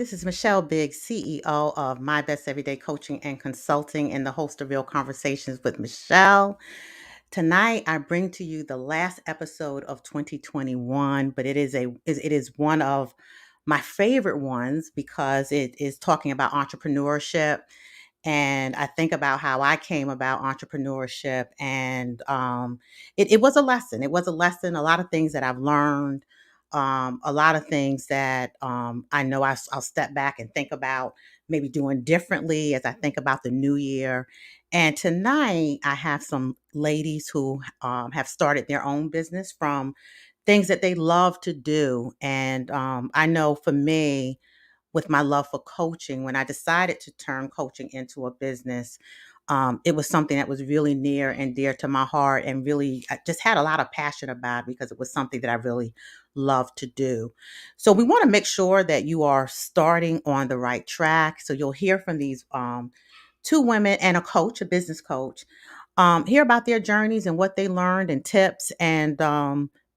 This is Michelle Biggs, CEO of My Best Everyday Coaching and Consulting, and the host of Real Conversations with Michelle. Tonight, I bring to you the last episode of 2021, but it is one of my favorite ones because it is talking about entrepreneurship, and I think about how I came about entrepreneurship, and it was a lesson. It was a lesson. A lot of things that I've learned, a lot of things that I know I'll step back and think about maybe doing differently as I think about the new year. And tonight, I have some ladies who have started their own business from things that they love to do, and I know for me, with my love for coaching, when I decided to turn coaching into a business, it was something that was really near and dear to my heart, and really I just had a lot of passion about it because it was something that I really love to do. So we want to make sure that you are starting on the right track. So you'll hear from these two women and a coach, a business coach, hear about their journeys and what they learned and tips, and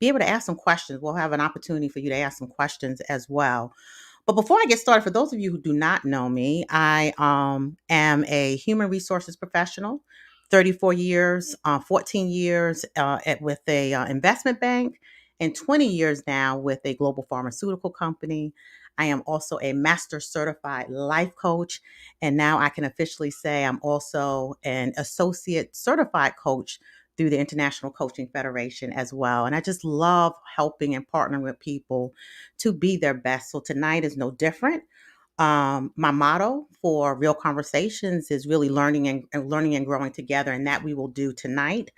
be able to ask some questions. We'll have an opportunity for you to ask some questions as well. But before I get started, for those of you who do not know me, I am a human resources professional, 34 years, 14 years with a investment bank, and 20 years now with a global pharmaceutical company. I am also a master certified life coach, and now I can officially say I'm also an associate certified coach through the International Coaching Federation as well. And I just love helping and partnering with people to be their best. So tonight is no different. My motto for Real Conversations is really learning and growing together, and that we will do tonight.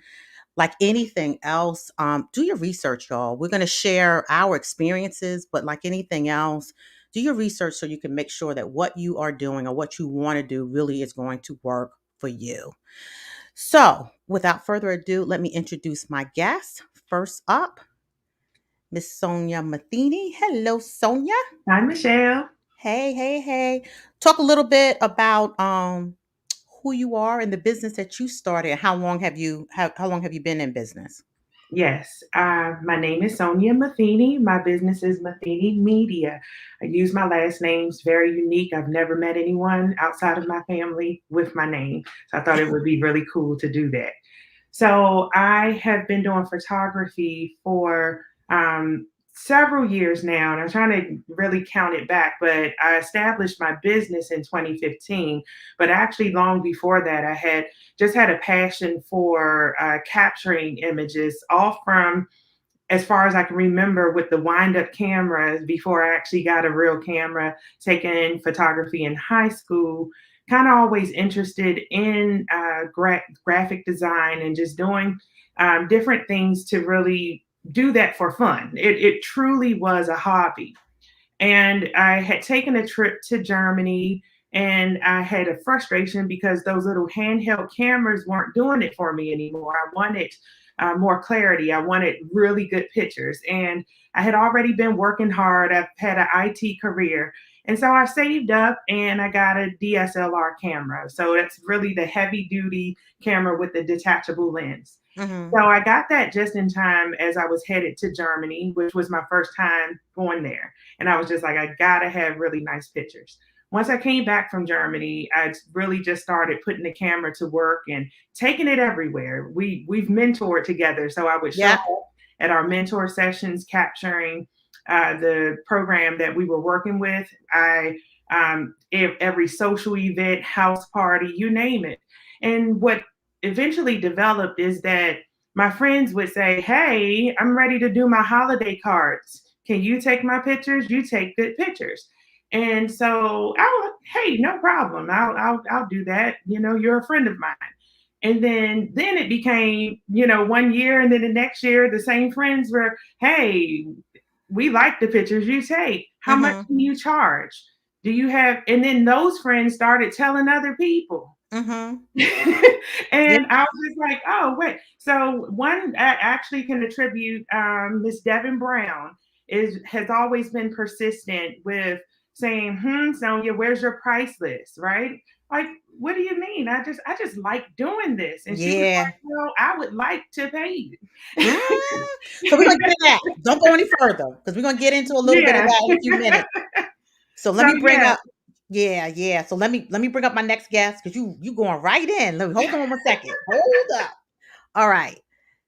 Like anything else, do your research, y'all. We're going to share our experiences, but like anything else, do your research so you can make sure that what you are doing or what you want to do really is going to work for you. So, without further ado, let me introduce my guest. First up, Miss Sonia Matheny. Hello, Sonia. Hi, Michelle. Hey, hey, hey. Talk a little bit about who you are and the business that you started. How long have you been in business? Yes, my name is Sonia Matheny. My business is Matheny Media. I use my last name's very unique. I've never met anyone outside of my family with my name. So I thought it would be really cool to do that. So I have been doing photography for several years now, and I'm trying to really count it back. But I established my business in 2015. But actually, long before that, I had just had a passion for capturing images, all from as far as I can remember with the wind up cameras before I actually got a real camera, taking photography in high school. Kind of always interested in graphic design and just doing different things to really do that for fun. It truly was a hobby. And I had taken a trip to Germany, and I had a frustration because those little handheld cameras weren't doing it for me anymore. I wanted more clarity. I wanted really good pictures. And I had already been working hard. I've had an IT career. And so I saved up and I got a DSLR camera. So that's really the heavy duty camera with the detachable lens. Mm-hmm. So I got that just in time as I was headed to Germany, which was my first time going there. And I was just like, I gotta have really nice pictures. Once I came back from Germany, I really just started putting the camera to work and taking it everywhere. We've mentored together, so I would show Yeah. up at our mentor sessions, capturing the program that we were working with. Every social event, house party, you name it. And what eventually developed is that my friends would say, "Hey, I'm ready to do my holiday cards. Can you take my pictures? You take good pictures." And so hey, no problem. I'll do that. You're a friend of mine. And then it became, one year, and then the next year the same friends were, "Hey, we like the pictures you take. How much Mm-hmm. can you charge? Do you have?" And then those friends started telling other people. Mm-hmm. Yeah. And I was just like, "Oh, wait." So one I actually can attribute Miss Devin Brown is has always been persistent with saying, Sonia, where's your price list? Right? Like, what do you mean? I just like doing this." And she was Yeah. like, "Well, I would like to pay you." Mm. So we're gonna get into that. Don't go any further because we're gonna get into a little bit of Yeah. that in a few minutes. So let So me bring yeah, up, yeah, yeah. So let me bring up my next guest because you going right in. Let me hold on one second. Hold up. All right,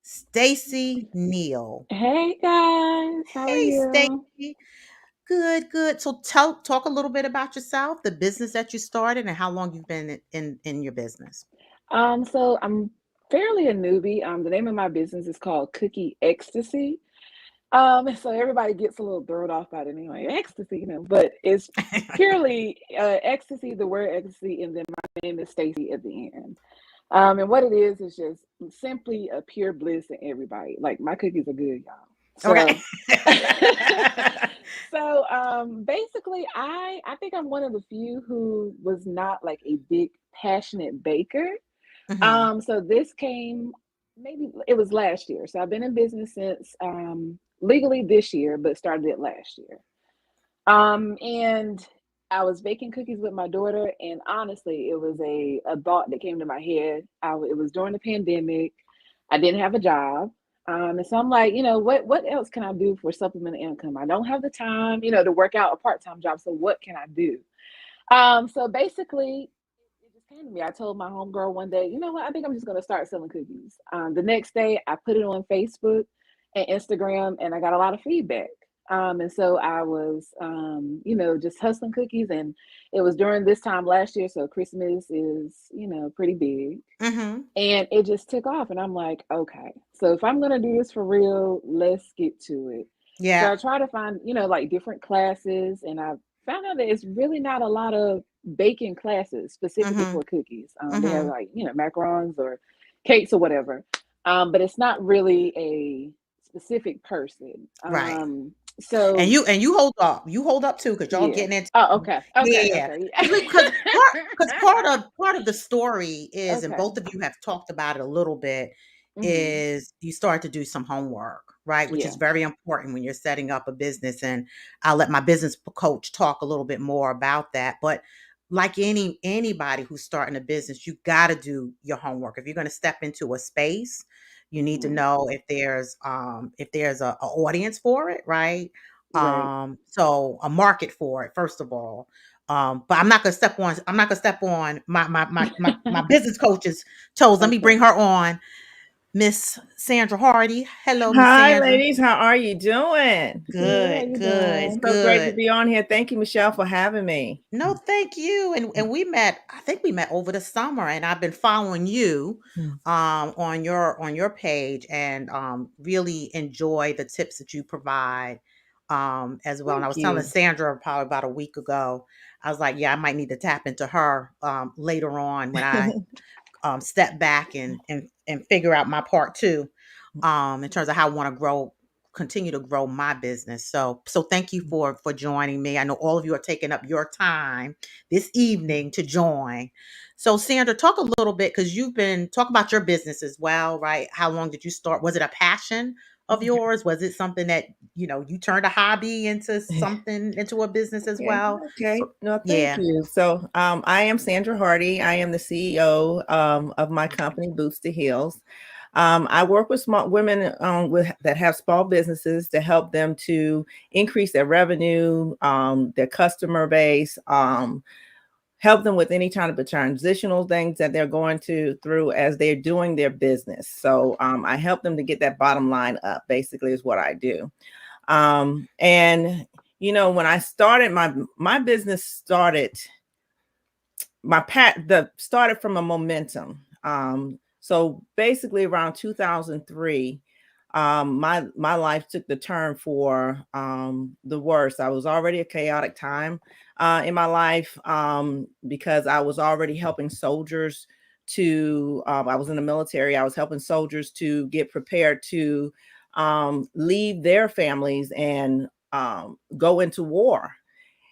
Stacy Neal. Hey guys, how are Hey, you? Stacy. Good, good. So talk a little bit about yourself, the business that you started, and how long you've been in your business. So I'm fairly a newbie. The name of my business is called Cookie Ecstasy. So everybody gets a little thrown off by the name, like ecstasy, but it's purely ecstasy, the word ecstasy, and then my name is Stacy at the end. And what it is just simply a pure bliss in everybody. Like my cookies are good, y'all. Okay. So basically I think I'm one of the few who was not like a big passionate baker. Hmm. So this came, maybe it was last year. So I've been in business since legally this year, but started it last year. And I was baking cookies with my daughter, and honestly, it was a thought that came to my head. It was during the pandemic. I didn't have a job. And so I'm like, what else can I do for supplemental income? I don't have the time, to work out a part-time job. So what can I do? So basically, it just came to me. I told my homegirl one day, you know what? I think I'm just gonna start selling cookies. The next day, I put it on Facebook and Instagram, and I got a lot of feedback. And so I was, just hustling cookies, and it was during this time last year. So Christmas is, pretty big, Hmm. and it just took off. And I'm like, okay, so if I'm gonna do this for real, let's get to it. So Yeah. I try to find, like different classes, and I found out that it's really not a lot of baking classes specifically Hmm. for cookies. They have Hmm. like, macarons or cakes or whatever. But it's not really a specific person. Right. And So you hold up. You hold up too, because y'all yeah. getting into, Oh, okay. yeah, Okay. yeah. Okay. Because part of the story is, and Okay. both of you have talked about it a little bit, Hmm. is you start to do some homework, right? Which is Yeah. very important when you're setting up a business. And I'll let my business coach talk a little bit more about that. But like anybody who's starting a business, you got to do your homework. If you're going to step into a space, you need to Hmm. know if there's a audience for it, right? Right. So a market for it, first of all. But I'm not gonna step on my business coach's toes. Let me bring Okay. her on. Miss Sandra Hardy. Hello, Miss Hi, Sandra. ladies. How are you doing? Good. How Good, you good, doing? So great to good. be on here. Thank you, Michelle, for having me. No, thank you. And we met, I think we met over the summer, and I've been following you on your page, and really enjoy the tips that you provide as well. And I Thank was telling you. Sandra probably about a week ago, I was like, yeah, I might need to tap into her later on when I step back and figure out my part too, in terms of how I want to continue to grow my business. So thank you for joining me. I know all of you are taking up your time this evening to join. So Sandra, talk a little bit, because you've been talk about your business as well, right? How long did you start? Was it a passion of yours? Was it something that you turned a hobby into something, into a business as Okay, well? okay. No, thank Yeah. you. So, I am Sandra Hardy. I am the CEO of my company, Bootz to Heelz. I work with small women that have small businesses to help them to increase their revenue, their customer base, help them with any kind of a transitional things that they're going to through as they're doing their business. So I help them to get that bottom line up, basically, is what I do. And when I started my business started from a momentum. So basically around 2003, my life took the turn for the worst. I was already a chaotic time in my life, because I was already helping soldiers to. I was in the military. I was helping soldiers to get prepared to leave their families and go into war.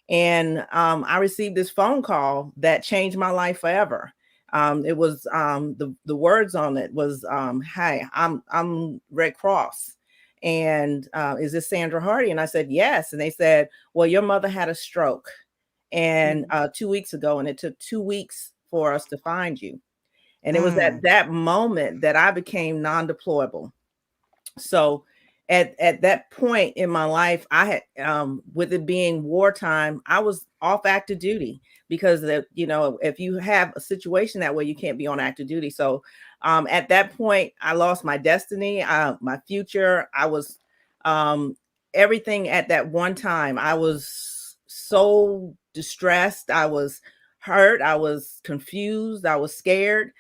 And I received this phone call that changed my life forever. It was the words on it was, "Hi, I'm Red Cross, and is this Sandra Hardy?" And I said yes. And they said, "Well, your mother had a stroke, and Mm. 2 weeks ago, and it took 2 weeks for us to find you." And it was at Mm, that moment that I became non-deployable. So at that point in my life, I had, with it being wartime, I was off active duty because if you have a situation that way, you can't be on active duty. So at that point, I lost my destiny, my future. I was everything at that one time. I was so distressed. I was hurt. I was confused. I was scared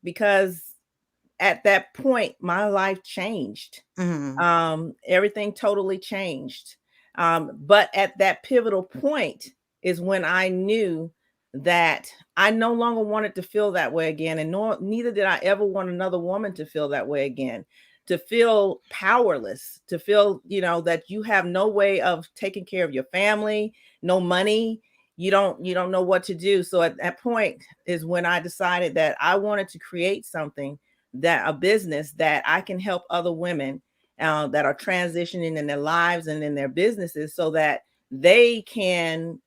because at that point, my life changed. Everything totally changed. But at that pivotal point is when I knew that I no longer wanted to feel that way again. And neither did I ever want another woman to feel that way again, to feel powerless, to feel, that you have no way of taking care of your family, no money. You don't know what to do. So at that point is when I decided that I wanted to create something, that a business that I can help other women that are transitioning in their lives and in their businesses, so that they can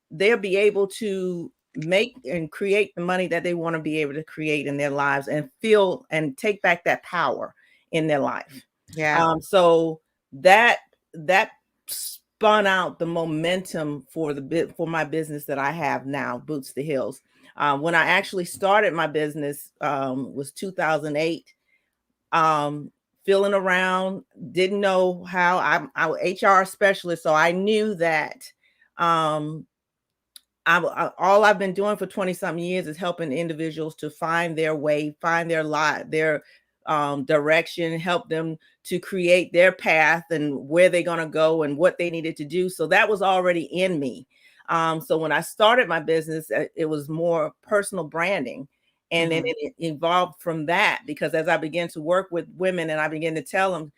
they'll be able to make and create the money that they want to be able to create in their lives, and feel and take back that power in their life. Yeah. So that spun out the momentum for my business that I have now, Bootz to Heelz. When I actually started my business was 2008. Feeling around, didn't know how. I'm HR specialist, so I knew that all I've been doing for 20 something years is helping individuals to find their way, find their their direction, help them to create their path and where they're going to go and what they needed to do. So that was already in me. So when I started my business, it was more personal branding. And then it evolved from that, because as I began to work with women and I began to tell them,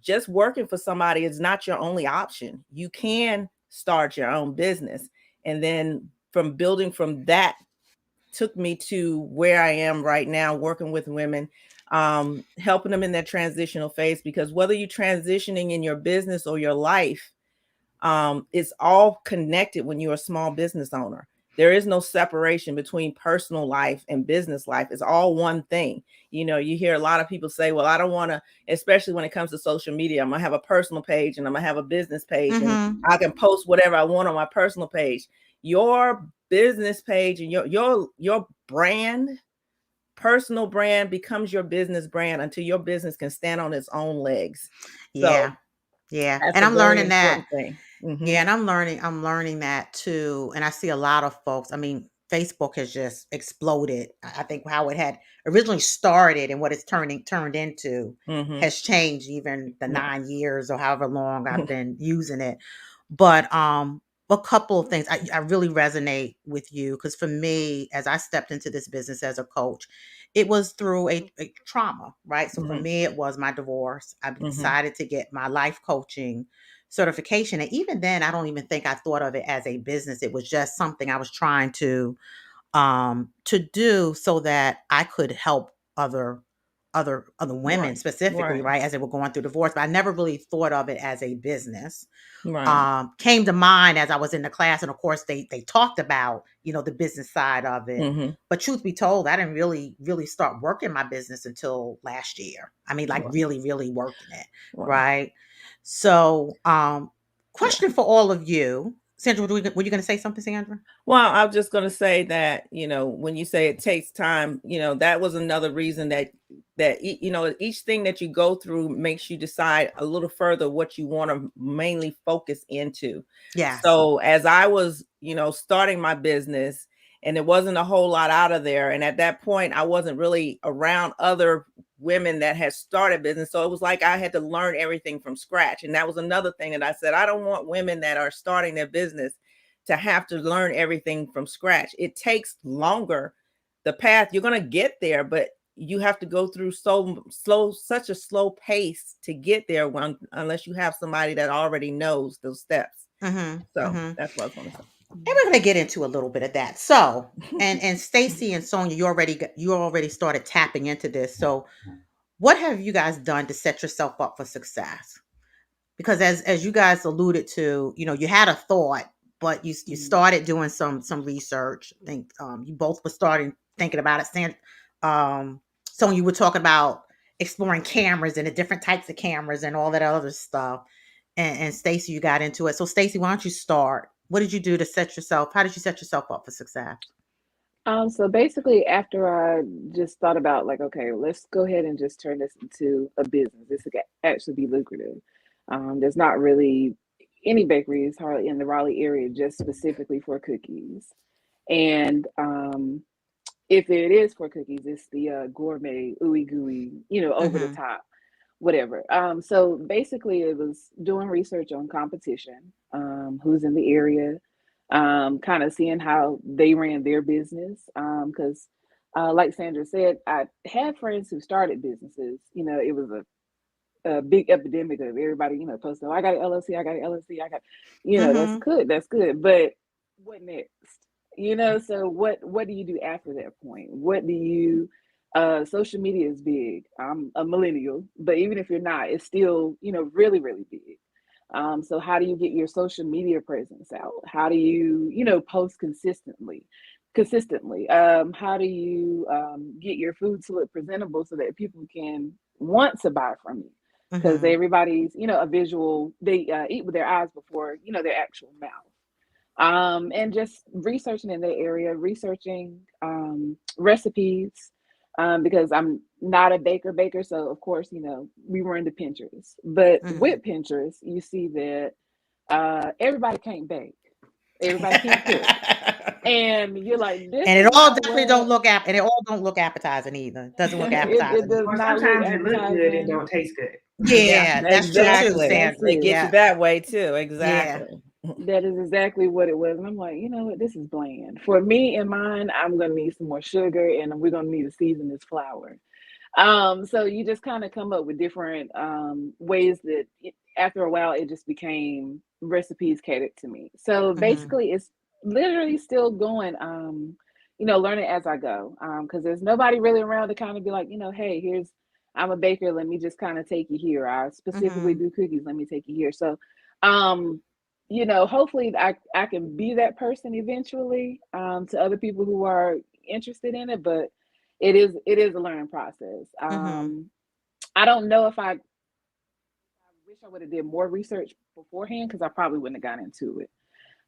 just working for somebody is not your only option. You can start your own business. And then from building from that took me to where I am right now, working with women, helping them in their transitional phase, because whether you're transitioning in your business or your life, it's all connected when you're a small business owner. There is no separation between personal life and business life. It's all one thing. You hear a lot of people say, well, I don't want to, especially when it comes to social media, I'm going to have a personal page and I'm going to have a business page and I can post whatever I want on my personal page. Your business page and your brand, personal brand, becomes your business brand until your business can stand on its own legs. Yeah. So yeah. that's And a I'm very learning that. important thing. Yeah, and I'm learning that too. And I see a lot of folks. I mean, Facebook has just exploded. I think how it had originally started and what it's turned into has changed, even the 9 years or however long I've been using it. But a couple of things I really resonate with you, because for me, as I stepped into this business as a coach, it was through a trauma, right? So for me, it was my divorce. I decided to get my life coaching certification. And even then, I don't even think I thought of it as a business. It was just something I was trying to do so that I could help other women specifically, right, as they were going through divorce. But I never really thought of it as a business. Came to mind as I was in the class, and of course they talked about the business side of it. But truth be told, I didn't really start working my business until last year. I mean, like really working it, right? So, question for all of you. Sandra, were you going to say something, Sandra? Well, I was just going to say that, when you say it takes time, that was another reason that each thing that you go through makes you decide a little further what you want to mainly focus into. Yes. So as I was, starting my business, and there wasn't a whole lot out of there. And at that point, I wasn't really around other women that had started business. So it was like I had to learn everything from scratch. And that was another thing that I said, I don't want women that are starting their business to have to learn everything from scratch. It takes longer. The path, you're going to get there, but you have to go through such a slow pace to get there unless you have somebody that already knows those steps. So that's what I was going to say. And we're going to get into a little bit of that. So, and Stacy and Sonia, you already started tapping into this. So, what have you guys done to set yourself up for success? Because as you guys alluded to, you had a thought, but you started doing some research. I think you both were starting thinking about it. Sonia, you were talking about exploring cameras and the different types of cameras and all that other stuff. And Stacy, you got into it. So Stacy, why don't you start? What did you do to set yourself? How did you set yourself up for success? So basically, after I just thought about like, okay, let's go ahead and just turn this into a business. This could actually be lucrative. There's not really any bakeries hardly in the Raleigh area just specifically for cookies. And if it is for cookies, it's the gourmet, ooey gooey, over the Mm-hmm. top, whatever. So basically, it was doing research on competition, who's in the area, kind of seeing how they ran their business. Because, like Sandra said, I had friends who started businesses. It was a big epidemic of everybody, posting, oh, I got an LLC, I got an LLC, I got, Mm-hmm. that's good. But what next? So what do you do after that point? What do you social media is big. I'm a millennial, but even if you're not, it's still, really, really big. So how do you get your social media presence out? How do you, post consistently? How do you get your food to look presentable so that people can want to buy from you? Because Mm-hmm. everybody's, a visual, they eat with their eyes before, their actual mouth. And just researching in that area, researching recipes, because I'm not a baker. So of course, we were into Pinterest. But Mm-hmm. with Pinterest, you see that everybody can't bake, everybody can't cook, and you're like, this And it is all not definitely don't what. look and it all don't look appetizing either. It doesn't look It appetizing does either. Or not look sometimes it look good and appetizing. don't taste good. Yeah, Yeah, that's true too, Exactly. that's Sandra. They it. get you Yeah. that way too. Yeah. Exactly. That is exactly what it was. And I'm like, you know what? This is bland. For me and mine, I'm going to need some more sugar and we're going to need to season this flour. So you just kind of come up with different ways that after a while, it just became recipes catered to me. So Mm-hmm. basically, it's literally still going, learning as I go. Because there's nobody really around to kind of be like, hey, I'm a baker. Let me just kind of take you here. I specifically Mm-hmm. do cookies. Let me take you here. So, um, hopefully I can be that person eventually to other people who are interested in it, but it is a learning process. Mm-hmm. I don't know if I wish I would have did more research beforehand because I probably wouldn't have got into it.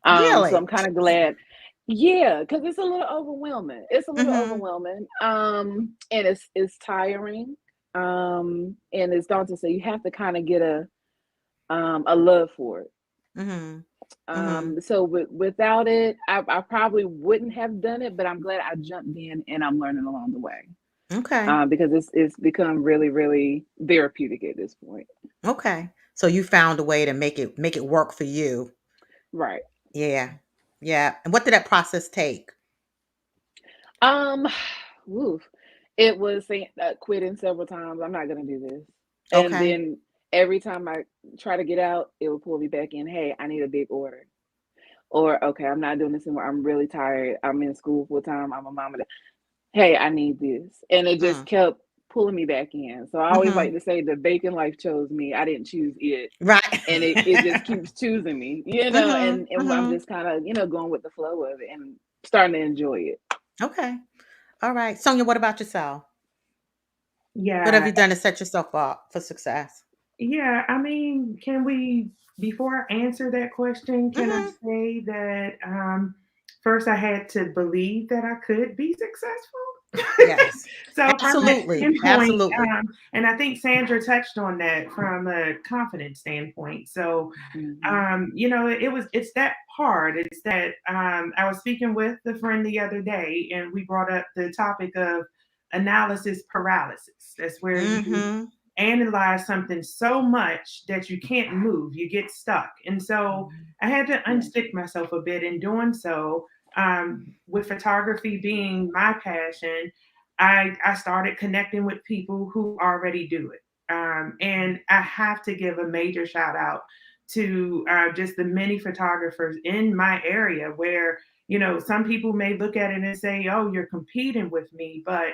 So Really? I'm kind of glad. Yeah, because it's a little overwhelming. It's a little Mm-hmm. overwhelming. And it's tiring. And it's daunting. So you have to kind of get a love for it. Mm-hmm. Mm-hmm. So without it, I probably wouldn't have done it, but I'm glad I jumped in and I'm learning along the way. Okay. Because it's become really, really therapeutic at this point. Okay. So you found a way to make it work for you. Right. Yeah. Yeah. And what did that process take? Um, woof. It was saying quitting several times. I'm not gonna do this, and Okay. then every time I try to get out, it will pull me back in. Hey, I need a big order. Or okay, I'm not doing this anymore. I'm really tired. I'm in school full time. I'm a mom. Hey, I need this. And it just Mm. kept pulling me back in. So I always Mm-hmm. like to say the bacon life chose me. I didn't choose it. Right. And it just keeps choosing me, Mm-hmm. and I'm Mm-hmm. just kind of, going with the flow of it and starting to enjoy it. Okay. All right. Sonia, what about yourself? What have Yeah, you done to set yourself up for success? yeah. I mean, before I answer that question, can I Mm-hmm. say that first I had to believe that I could be successful? Yes. So from that Absolutely. standpoint, Absolutely. and I think Sandra touched on that from a confidence standpoint. So Hmm. it's that part. It's that I was speaking with a friend the other day and we brought up the topic of analysis paralysis. That's where you Mm-hmm. analyze something so much that you can't move, you get stuck. And so I had to Yeah. unstick myself a bit in doing so. With photography being my passion, I started connecting with people who already do it. And I have to give a major shout out to just the many photographers in my area where some people may look at it and say, oh, you're competing with me. But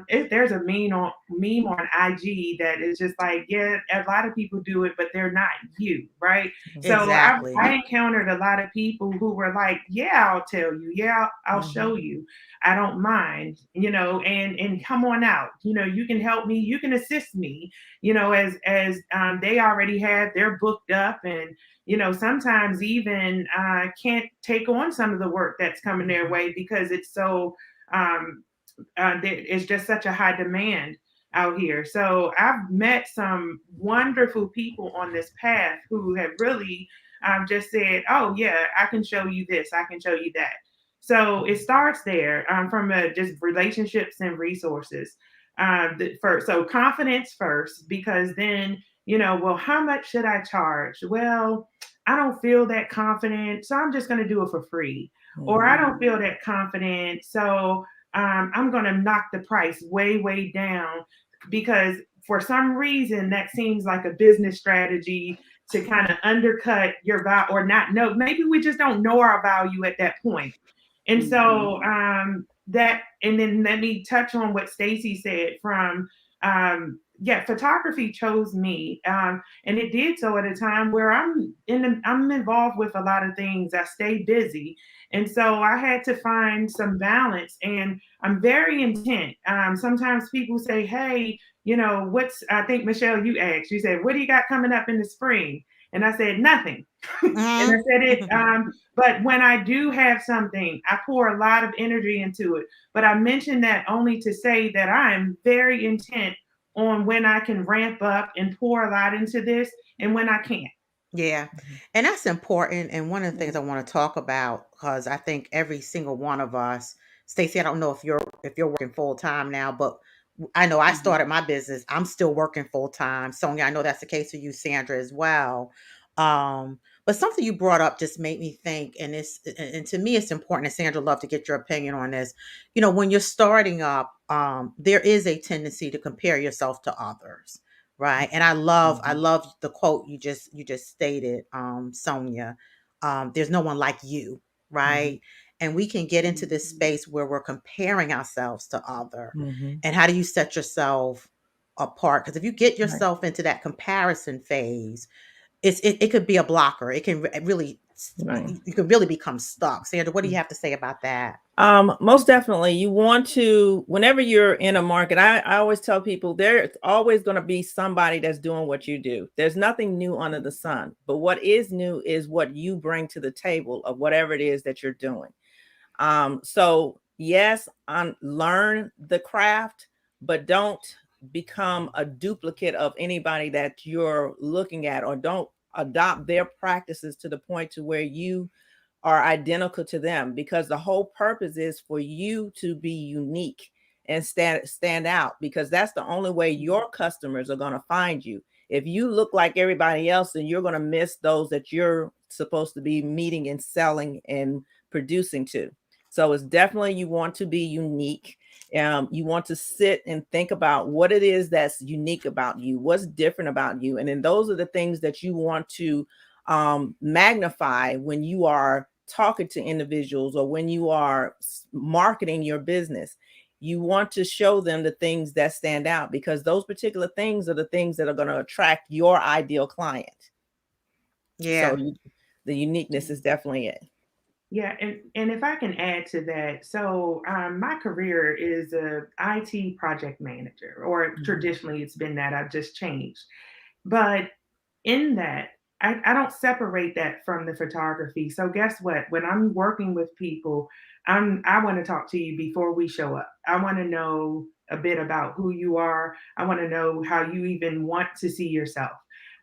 if there's a meme on IG that is just like, yeah, a lot of people do it, but they're not you, right? So Exactly. I encountered a lot of people who were like, yeah, I'll tell you. Yeah, I'll show you. I don't mind, and come on out. You can help me. You can assist me, as they already have, they're booked up, and sometimes even can't take on some of the work that's coming their way because it's so it's just such a high demand out here. So I've met some wonderful people on this path who have really just said, oh yeah, I can show you this, I can show you that. So it starts there, from just relationships and resources. So confidence first, because then, well, how much should I charge? Well, I don't feel that confident, so I'm just going to do it for free. Or I don't feel that confident, so I'm going to knock the price way, way down, because for some reason that seems like a business strategy to kind of undercut your value, or not know. Maybe we just don't know our value at that point. And so and then let me touch on what Stacy said from, photography chose me. And it did so at a time where I'm involved with a lot of things. I stay busy. And so I had to find some balance, and I'm very intent. Sometimes people say, hey, I think Michelle, you asked, you said, what do you got coming up in the spring? And I said, nothing. And I said it, but when I do have something, I pour a lot of energy into it. But I mentioned that only to say that I'm very intent on when I can ramp up and pour a lot into this and when I can't. Yeah. And that's important. And one of the things I want to talk about, because I think every single one of us, Stacey, I don't know if you're working full time now, but I know I started my business. I'm still working full time. Sonia, I know that's the case for you, Sandra, as well. But something you brought up just made me think, and to me it's important, and Sandra, love to get your opinion on this. When you're starting up, there is a tendency to compare yourself to others. Right. And I love the quote you just stated, Sonia. There's no one like you, right? And we can get into this space where we're comparing ourselves to other. And how do you set yourself apart? Because if you get yourself into that comparison phase, it could be a blocker. It can really, you can really become stuck. Sandra, what do you have to say about that? Most definitely. You want to, whenever you're in a market, I always tell people there's always going to be somebody that's doing what you do. There's nothing new under the sun, but what is new is what you bring to the table of whatever it is that you're doing. So yes, learn the craft, but don't become a duplicate of anybody that you're looking at, or don't adopt their practices to the point to where you are identical to them, because the whole purpose is for you to be unique and stand out, because that's the only way your customers are going to find you. If you look like everybody else, then you're going to miss those that you're supposed to be meeting and selling and producing to. So it's definitely, you want to be unique. You want to sit and think about what it is that's unique about you, what's different about you. And then those are the things that you want to magnify when you are talking to individuals, or when you are marketing your business. You want to show them the things that stand out, because those particular things are the things that are going to attract your ideal client. Yeah. So the uniqueness is definitely it. Yeah, and if I can add to that, so my career is a IT project manager, or traditionally it's been that. I've just changed. But in that, I don't separate that from the photography. So guess what? When I'm working with people, I want to talk to you before we show up. I want to know a bit about who you are. I want to know how you even want to see yourself.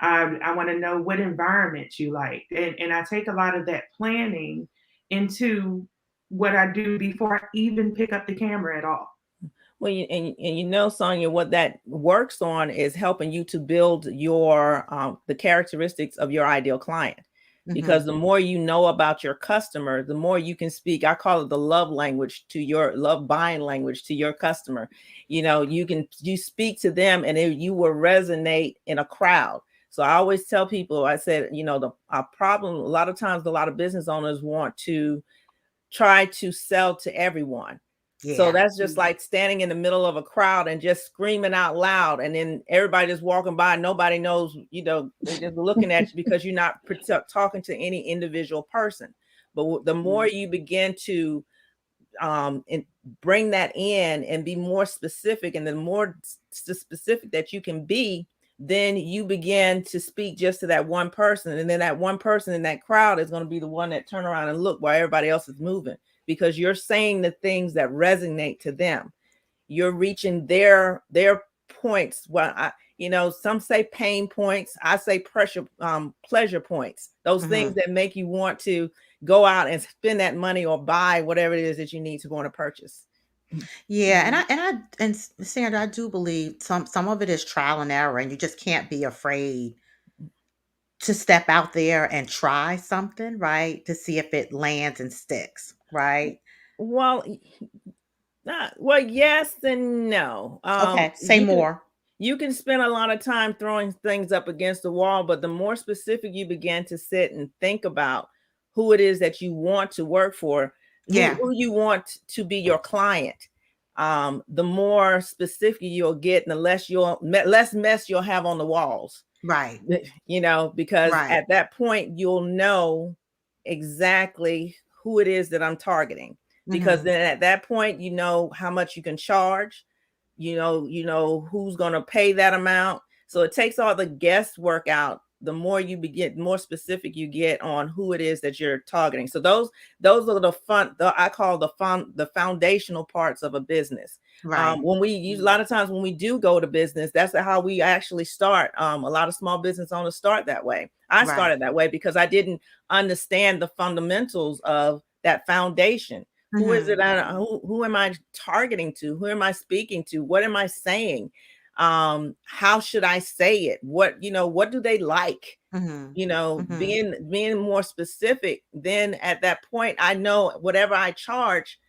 I want to know what environment you like. And I take a lot of that planning into what I do before I even pick up the camera at all. Well, Sonia, what that works on is helping you to build your the characteristics of your ideal client. Because the more you know about your customer, the more you can speak. I call it the love language to your love buying language to your customer. You speak to them, and you will resonate in a crowd. So I always tell people, I said, the problem, a lot of times, a lot of business owners want to try to sell to everyone. So Yeah. that's just like standing in the middle of a crowd and just screaming out loud, and then everybody just walking by. Nobody knows, they're just looking at you because you're not talking to any individual person. But the more you begin to and bring that in and be more specific, and the more specific that you can be, then you begin to speak just to that one person, and then that one person in that crowd is going to be the one that turn around and look while everybody else is moving, because you're saying the things that resonate to them. You're reaching their points. Well, some say pain points. I say pleasure points. Those things that make you want to go out and spend that money or buy whatever it is that you need to go on a purchase. Yeah, and Sandra, I do believe some of it is trial and error, and you just can't be afraid to step out there and try something, right? To see if it lands and sticks, right? Well, yes and no. Okay, say more. You can spend a lot of time throwing things up against the wall, but the more specific you begin to sit and think about who it is that you want to work for, who you want to be your client, the more specific you'll get, and the less mess you'll have on the walls. Right. Because at that point you'll know exactly who it is that I'm targeting. Because then at that point, you know how much you can charge, you know who's going to pay that amount. So it takes all the guesswork out. The more you begin, more specific you get on who it is that you're targeting. So those are I call the foundational parts of a business. Right. When we use, a lot of times when we do go to business, that's how we actually start. A lot of small business owners start that way. I started that way because I didn't understand the fundamentals of that foundation. Who is it? Who am I targeting to? Who am I speaking to? What am I saying? How should I say it? What do they like? Being more specific, then at that point, I know whatever I charge,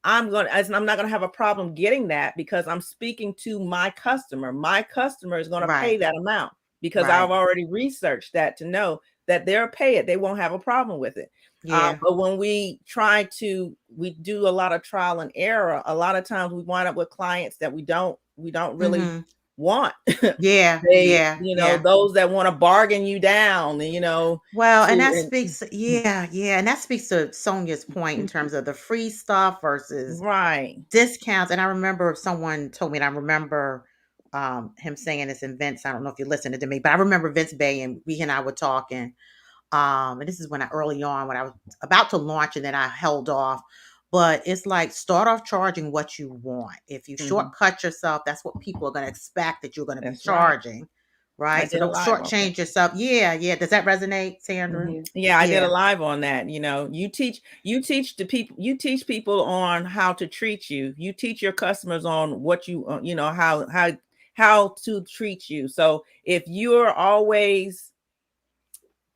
I'm not going to have a problem getting that, because I'm speaking to my customer. My customer is going to pay that amount, because I've already researched that to know that they'll pay it. They won't have a problem with it. But when we do a lot of trial and error, a lot of times we wind up with clients that we don't really want. Those that want to bargain you down, Well, and that speaks, and that speaks to Sonia's point in terms of the free stuff versus discounts. And I remember someone told me, and I remember him saying this in Vince. I don't know if you're listening to me, but I remember Vince Bay, and he and I were talking. And this is when early on, when I was about to launch, and then I held off. But it's like, start off charging what you want. If you shortcut yourself, that's what people are going to expect that you're going to be charging. Right. So don't shortchange yourself. Yeah. Does that resonate, Sandra? Yeah, I did a live on that. You teach people on how to treat you. You teach your customers on what how to treat you. So if you're always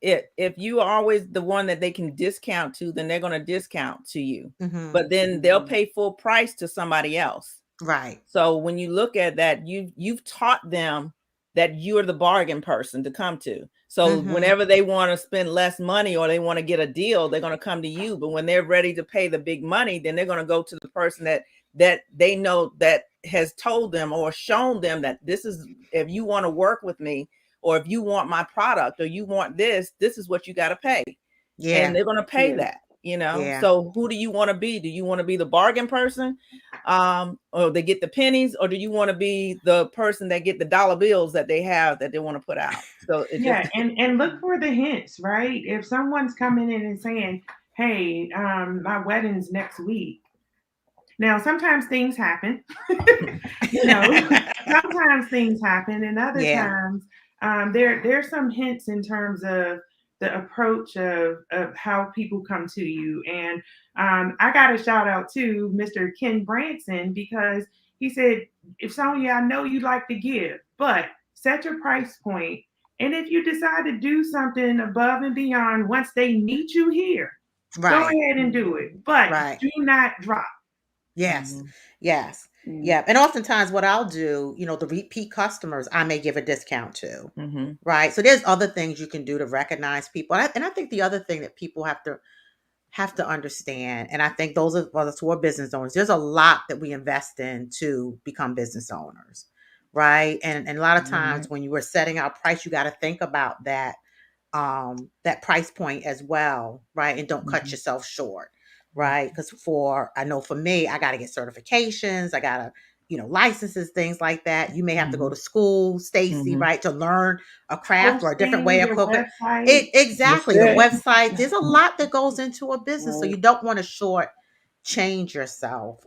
the one that they can discount to, then they're going to discount to you. But then they'll pay full price to somebody else. Right. So when you look at that, you've taught them that you're the bargain person to come to. So whenever they want to spend less money or they want to get a deal, they're going to come to you. But when they're ready to pay the big money, then they're going to go to the person that they know that has told them or shown them that this is, if you want to work with me, or if you want my product, or you want this is what you got to pay. Yeah. And they're going to pay that, So who do you want to be? Do you want to be the bargain person? Or they get the pennies, or do you want to be the person that get the dollar bills that they have that they want to put out? So and look for the hints, right? If someone's coming in and saying, hey, my wedding's next week. Now, sometimes things happen, sometimes things happen, and other times there's some hints in terms of the approach of how people come to you. And I got a shout out to Mr. Ken Branson, because he said, if Sonia, I know you like to give, but set your price point. And if you decide to do something above and beyond, once they meet you here, go ahead and do it. But do not drop. Yes. Yes. Yeah. And oftentimes what I'll do, the repeat customers, I may give a discount to. Right. So there's other things you can do to recognize people. And I think the other thing that people have to have to understand, and I think those of us who are business owners, there's a lot that we invest in to become business owners, right? And a lot of times when you were setting out price, you got to think about that price point as well, right? And don't cut yourself short, right? Because I know for me, I got to get certifications, I got to, licenses, things like that. You may have to go to school, Stacy, right, to learn a craft or a different way Hosting of your cooking. website. Exactly, the website. There's a lot that goes Mm-hmm. into a business, so Right. you don't want to short change yourself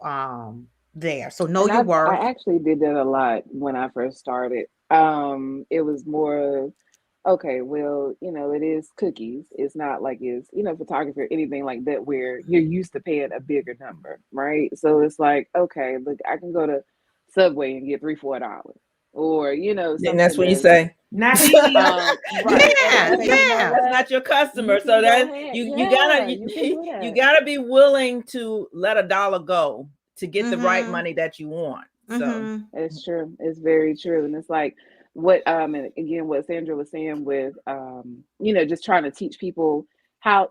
there. So know And your I worth. actually did that a lot when I first started. It was more okay, well, it is cookies. It's not like it's, photography or anything like that where you're used to paying a bigger number, right? So it's like, okay, look, I can go to Subway and get $3, $4, or And that's something when you that's say, Not me. right. And I Yeah, say, you know yeah. that's what? not your customer. You So can go that ahead. you Yeah, gotta you can do you that. gotta be willing to let a dollar go to get the right Mm-hmm. money that you want. So Mm-hmm. It's true. It's very true. And it's like what and again what Sandra was saying with just trying to teach people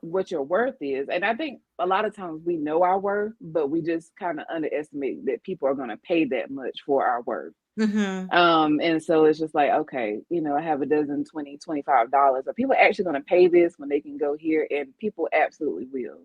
what your worth is. And I think a lot of times we know our worth, but we just kind of underestimate that people are gonna pay that much for our worth. Mm-hmm. And so it's just like, okay, I have a dozen, $20, $25. Are people actually going to pay this when they can go here? And people absolutely will.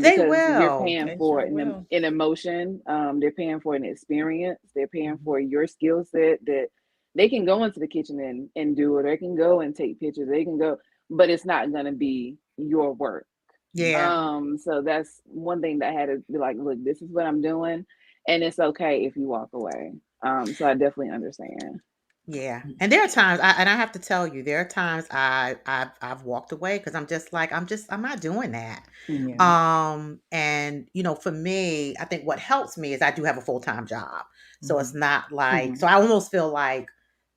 They Because you're will. paying they for sure will. an emotion. They're paying for an experience. They're paying for your skill set that they can go into the kitchen and do it. They can go and take pictures. They can go, but it's not going to be your work. Yeah. So that's one thing that I had to be like, look, this is what I'm doing, and it's okay if you walk away. So I definitely understand. Yeah, and there are times, and I have to tell you, there are times I've walked away because I'm just like I'm not doing that. Yeah. And for me, I think what helps me is I do have a full time job, so it's Mhm. not like Mhm. so I almost feel like,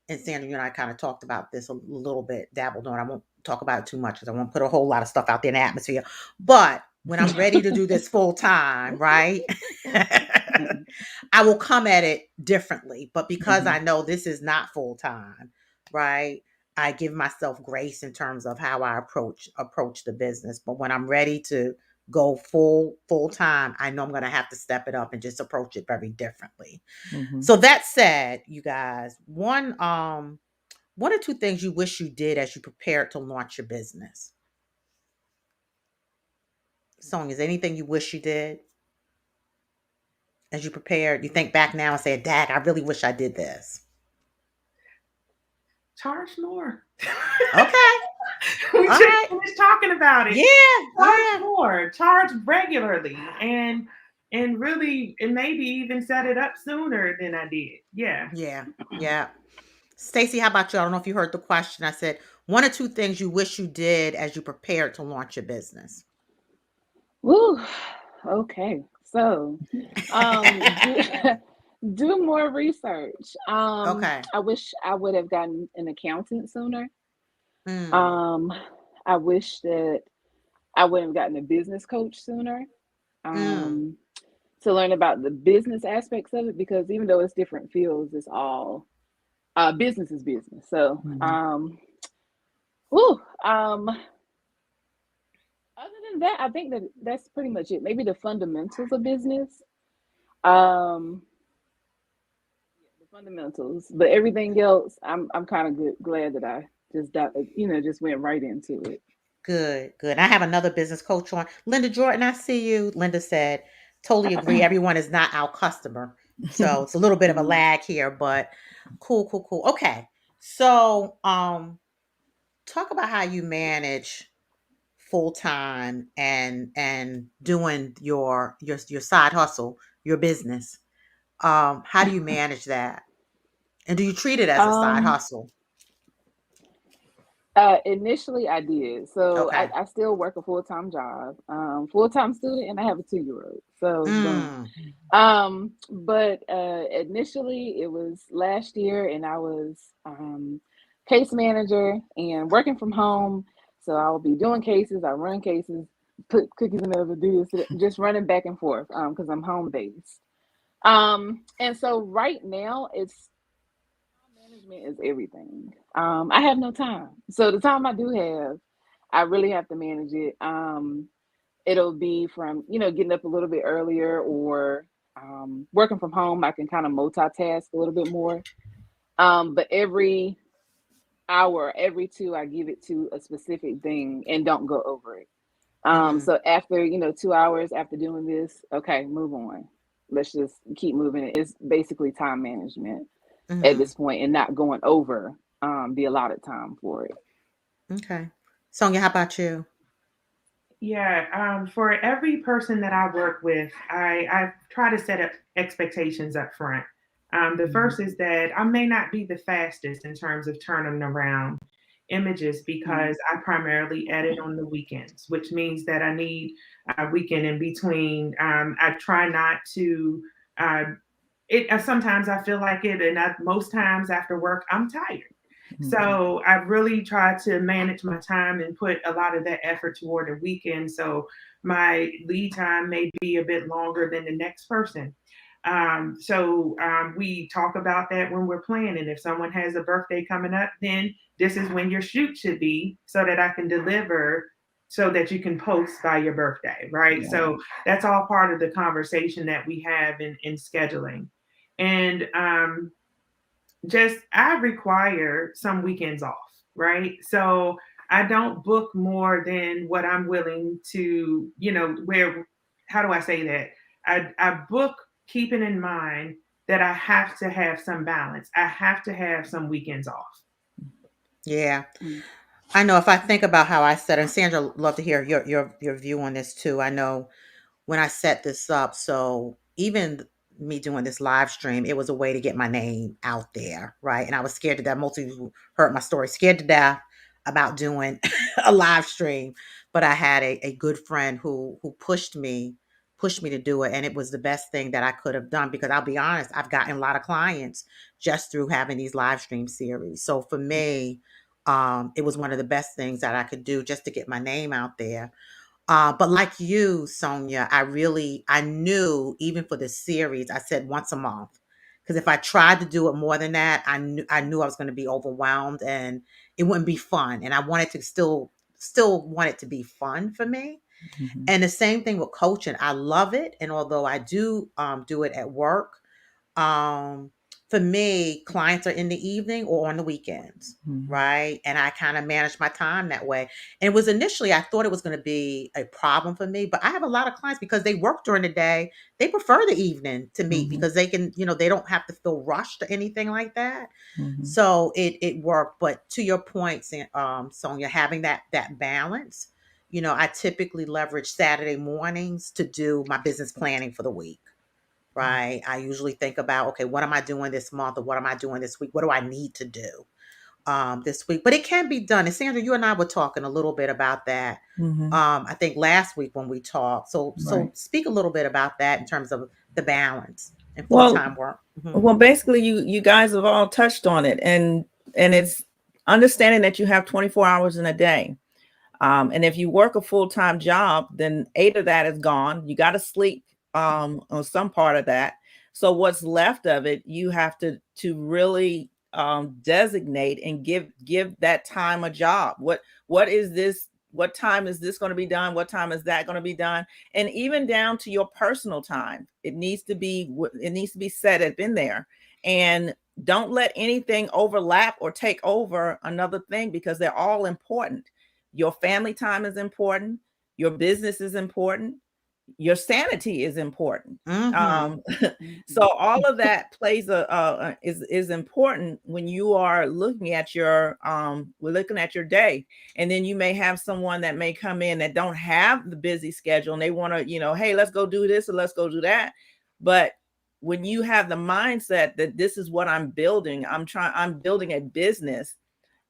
and Sandra, you and I kind of talked about this a little bit, dabbled on. I won't talk about it too much because I won't put a whole lot of stuff out there in the atmosphere. But when I'm ready to do this full time, right? I will come at it differently. But because I Mhm. know this is not full time, right? I give myself grace in terms of how I approach the business. But when I'm ready to go full time, I know I'm going to have to step it up and just approach it very differently. Mhm. So that said, you guys, one or two things you wish you did as you prepared to launch your business. Song, is anything you wish you did as you prepared? You think back now and say, Dad, I really wish I did this. Charge more. Okay. We All just right. finished talking about it. Yeah. Charge Yeah. more. Charge regularly, and really, and maybe even set it up sooner than I did. Yeah. Yeah. Yeah. Stacy, how about you? I don't know if you heard the question. I said, one or two things you wish you did as you prepared to launch your business. Woo. Okay. So, do do more research. Okay. I wish I would have gotten an accountant sooner. Mm, Um, I wish that I would have gotten a business coach sooner. mm, Um, to learn about the business aspects of it because even though it's different fields, it's all business is business. So, Mhm. whew, other than that, I think that that's pretty much it. Maybe the fundamentals of business. Um, the fundamentals, but everything else, I'm kind of glad that I just went right into it. good, good. I have another business coach on. Linda Jordan, I see you. Linda said, totally agree. Everyone is not our customer. So it's a little bit of a Mm. lag here, but cool, cool, cool. Okay. So talk about how you manage full time and doing your side hustle, your business. How do you manage that? And do you treat it as a side Um, hustle? Initially I did. So Okay. I still work a full-time job, full-time student, and I have a 2-year-old. So boom. Mm, But initially it was last year and I was case manager and working from home. So I'll be doing cases, I run cases, put cookies in the oven, do this, just running back and forth because I'm home based. And so right now it's management is everything. I have no time. So the time I do have, I really have to manage it. it'll be from, getting up a little bit earlier, or working from home. I can kind of multitask a little bit more. But every hour, every two, I give it to a specific thing and don't go over it. So after, 2 hours after doing this, okay, move on. Let's just keep moving. It's basically time management at this point, and not going over the allotted time for it. Okay. Sonia, how about you? Yeah, for every person that I work with, I try to set up expectations up front. The first is that I may not be the fastest in terms of turning around images because I primarily edit on the weekends, which means that I need a weekend in between. I try not to. Sometimes I feel like it, and most times after work, I'm tired. So I've really tried to manage my time and put a lot of that effort toward a weekend. So my lead time may be a bit longer than the next person. So we talk about that when we're planning. If someone has a birthday coming up, then this is when your shoot should be so that I can deliver so that you can post by your birthday, right? Yeah. So that's all part of the conversation that we have in scheduling. And I require some weekends off, right? So I don't book more than what I'm willing to, how do I say that? I book keeping in mind that I have to have some balance. I have to have some weekends off. Yeah. I know if I think about how I said, and Sandra, love to hear your view on this too. I know when I set this up, so even me doing this live stream, it was a way to get my name out there, right? And I was scared to death. Most of you heard my story, scared to death about doing a live stream. But I had a good friend who pushed me to do it. And it was the best thing that I could have done because I'll be honest, I've gotten a lot of clients just through having these live stream series. So for me, it was one of the best things that I could do just to get my name out there. But like you, Sonia, I knew even for the series, I said once a month. Because if I tried to do it more than that, I knew I was going to be overwhelmed and it wouldn't be fun. And I wanted to still want it to be fun for me. And the same thing with coaching. I love it. And although I do it at work, um, for me, clients are in the evening or on the weekends, right? And I kind of manage my time that way. And it was initially, I thought it was going to be a problem for me, but I have a lot of clients because they work during the day. They prefer the evening to meet because they can, they don't have to feel rushed or anything like that. So it worked. But to your point, Sonia, having that balance, I typically leverage Saturday mornings to do my business planning for the week. Right. I usually think about, okay, what am I doing this month or what am I doing this week? What do I need to do this week? But it can be done. And Sandra, you and I were talking a little bit about that. I think last week when we talked. So speak a little bit about that in terms of the balance and full-time work. Well, basically you guys have all touched on it, and it's understanding that you have 24 hours in a day. And if you work a full-time job, then 8 of that is gone. You got to sleep on some part of that. So what's left of it, you have to really designate and give that time a job. What is this? What time is this going to be done? What time is that going to be done? And even down to your personal time, it needs to be set up in there. And don't let anything overlap or take over another thing, because they're all important. Your family time is important. Your business is important. Your sanity is important. So all of that plays is important when you are looking at your day. And then you may have someone that may come in that don't have the busy schedule and they want to, hey, let's go do this or let's go do that. But when you have the mindset that this is what I'm building, I'm building a business.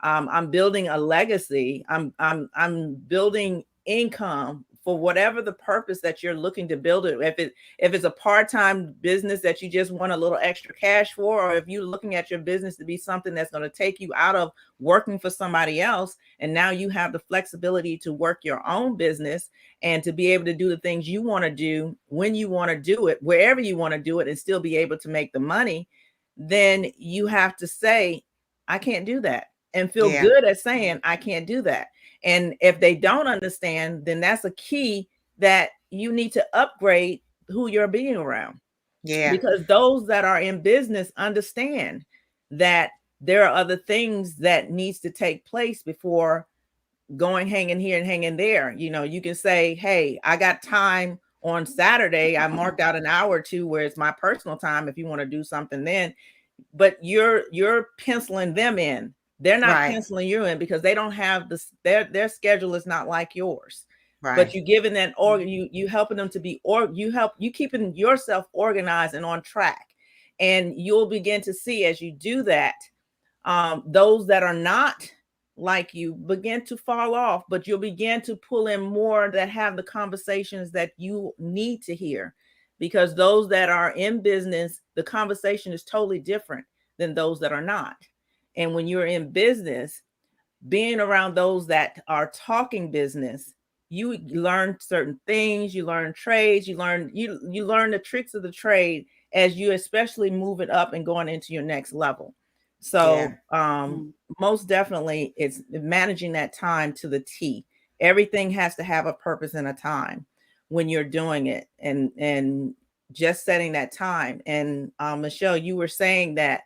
I'm building a legacy. I'm building income for whatever the purpose that you're looking to build it. If it's a part-time business that you just want a little extra cash for, or if you're looking at your business to be something that's going to take you out of working for somebody else, and now you have the flexibility to work your own business and to be able to do the things you want to do when you want to do it, wherever you want to do it, and still be able to make the money, then you have to say, I can't do that, and feel good at saying, I can't do that. And if they don't understand, then that's a key that you need to upgrade who you're being around. Yeah. Because those that are in business understand that there are other things that needs to take place before going hanging here and hanging there. You know, you can say, hey, I got time on Saturday. I marked out an hour or two where it's my personal time if you want to do something then, but you're penciling them in. They're not Right. penciling you in because they don't have this, their schedule is not like yours. But Right. you giving that you helping them to be, or you keeping yourself organized and on track. And you'll begin to see as you do that, those that are not like you begin to fall off, but you'll begin to pull in more that have the conversations that you need to hear, because those that are in business, the conversation is totally different than those that are not. And when you're in business, being around those that are talking business, you learn certain things, you learn trades, you learn the tricks of the trade as you especially move it up and going into your next level. So most definitely it's managing that time to the T. Everything has to have a purpose and a time when you're doing it, and just setting that time. And Michelle, you were saying that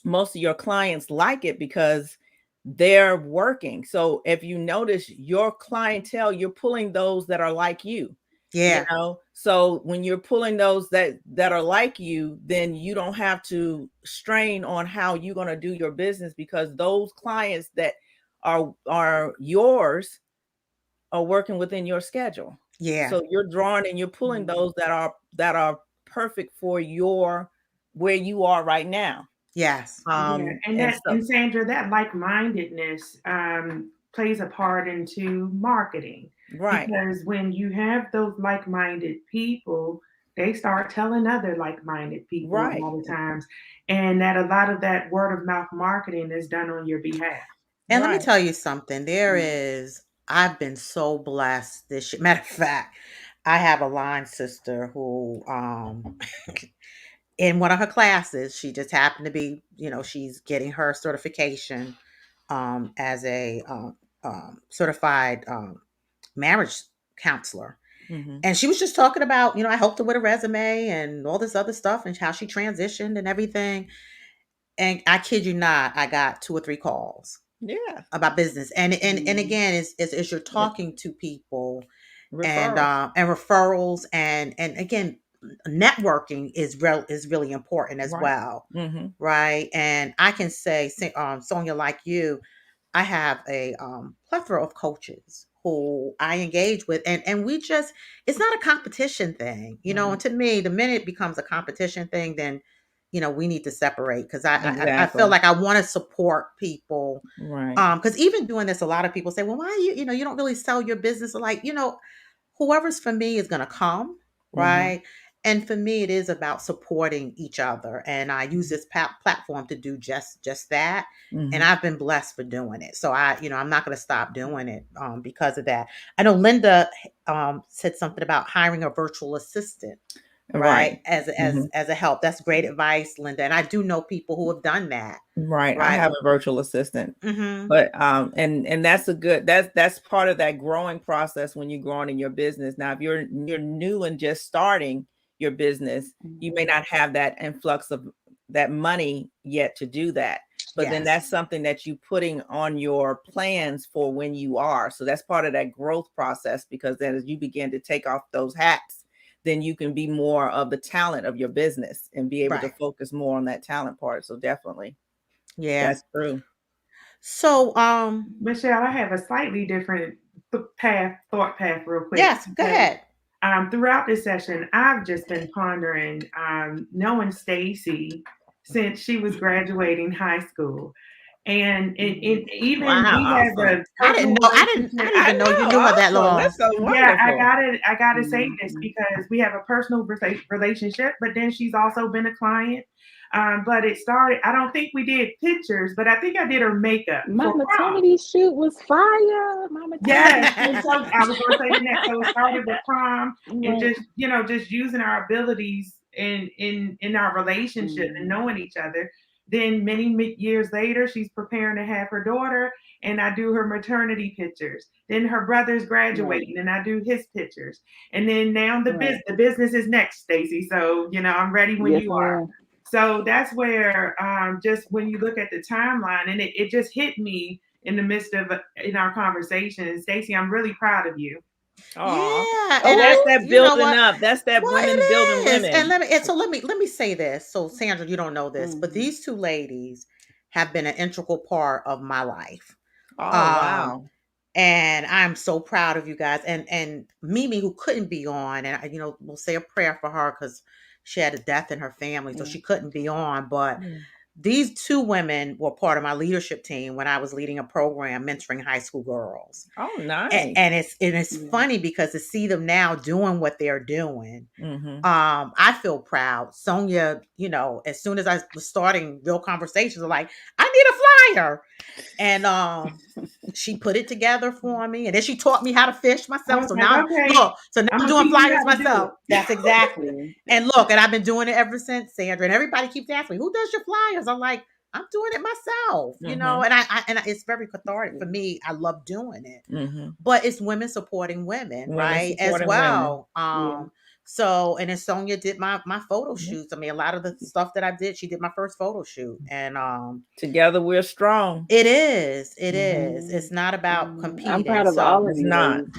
most of your clients like it because they're working. So if you notice your clientele, you're pulling those that are like you. Yeah. You know, so when you're pulling those that are like you, then you don't have to strain on how you're going to do your business, because those clients that are yours are working within your schedule. Yeah. So you're drawing and you're pulling those that are perfect for your where you are right now. Yes. And Sandra, that like-mindedness plays a part into marketing. Right. Because when you have those like-minded people, they start telling other like-minded people a lot of times. And that a lot of that word of mouth marketing is done on your behalf. And let me tell you something. I've been so blessed this year. Matter of fact, I have a line sister who in one of her classes, she just happened to be, she's getting her certification as a certified marriage counselor. Mm-hmm. And she was just talking about, I helped her with a resume and all this other stuff and how she transitioned and everything. And I kid you not, I got 2 or 3 calls. Yeah. About business. And again, is you're talking to people referrals. And referrals and again, networking is really important as well. Mm-hmm. Right. And I can say, Sonia, like you, I have a plethora of coaches who I engage with, and we just, it's not a competition thing, and to me, the minute it becomes a competition thing, then we need to separate, because I feel like I want to support people, right? Because even doing this, a lot of people say, well, why you don't really sell your business, like whoever's for me is going to come, right? Mm-hmm. And for me, it is about supporting each other. And I use this platform to do just that. Mm-hmm. And I've been blessed for doing it. So I'm not going to stop doing it because of that. I know Linda said something about hiring a virtual assistant, right? As a help. That's great advice, Linda. And I do know people who have done that. Right. I have a virtual assistant, but and that's part of that growing process when you're growing in your business. Now, if you're new and just starting your business, you may not have that influx of that money yet to do that. But then that's something that you're putting on your plans for when you are. So that's part of that growth process, because then as you begin to take off those hats, then you can be more of the talent of your business and be able to focus more on that talent part. So definitely. Yeah, that's true. So, Michelle, I have a slightly different thought path real quick. Yes, go ahead. Throughout this session, I've just been pondering knowing Stacy since she was graduating high school. And even we have a I didn't know you knew her that long. That's so wonderful. Yeah, I gotta say this because we have a personal relationship, but then she's also been a client. But it started, I don't think we did pictures, but I think I did her makeup. My maternity shoot was fire. Yes, and so I was going to say that. So it started with prom and just using our abilities in our relationship and knowing each other. Then many years later, she's preparing to have her daughter, and I do her maternity pictures. Then her brother's graduating, and I do his pictures. And then now the business is next, Stacy. So I'm ready when you are. So that's where just when you look at the timeline, and it just hit me in the midst of in our conversation. Stacy, I'm really proud of you. Yeah, and that's that building up. That's that women building women. And let me say this. So Sandra, you don't know this, but these two ladies have been an integral part of my life. Oh wow. And I'm so proud of you guys. And Mimi, who couldn't be on, and we'll say a prayer for her because she had a death in her family, so she couldn't be on. But these two women were part of my leadership team when I was leading a program mentoring high school girls. Oh, nice. And it's funny because to see them now doing what they're doing, I feel proud. Sonia, as soon as I was starting real conversations, I'm like, I need a flyer. And she put it together for me, and then she taught me how to fish myself. So now, look, now I'm doing flyers myself. That's exactly. And look, and I've been doing it ever since, Sandra. And everybody keeps asking me, who does your flyers? I'm like, I'm doing it myself, and I it's very cathartic for me. I love doing it, but it's women supporting women, right? As well. So, and then Sonia did my photo shoots. I mean, a lot of the stuff that I did, she did my first photo shoot, and together we're strong. It is. It's not about competing. I'm proud of all of you,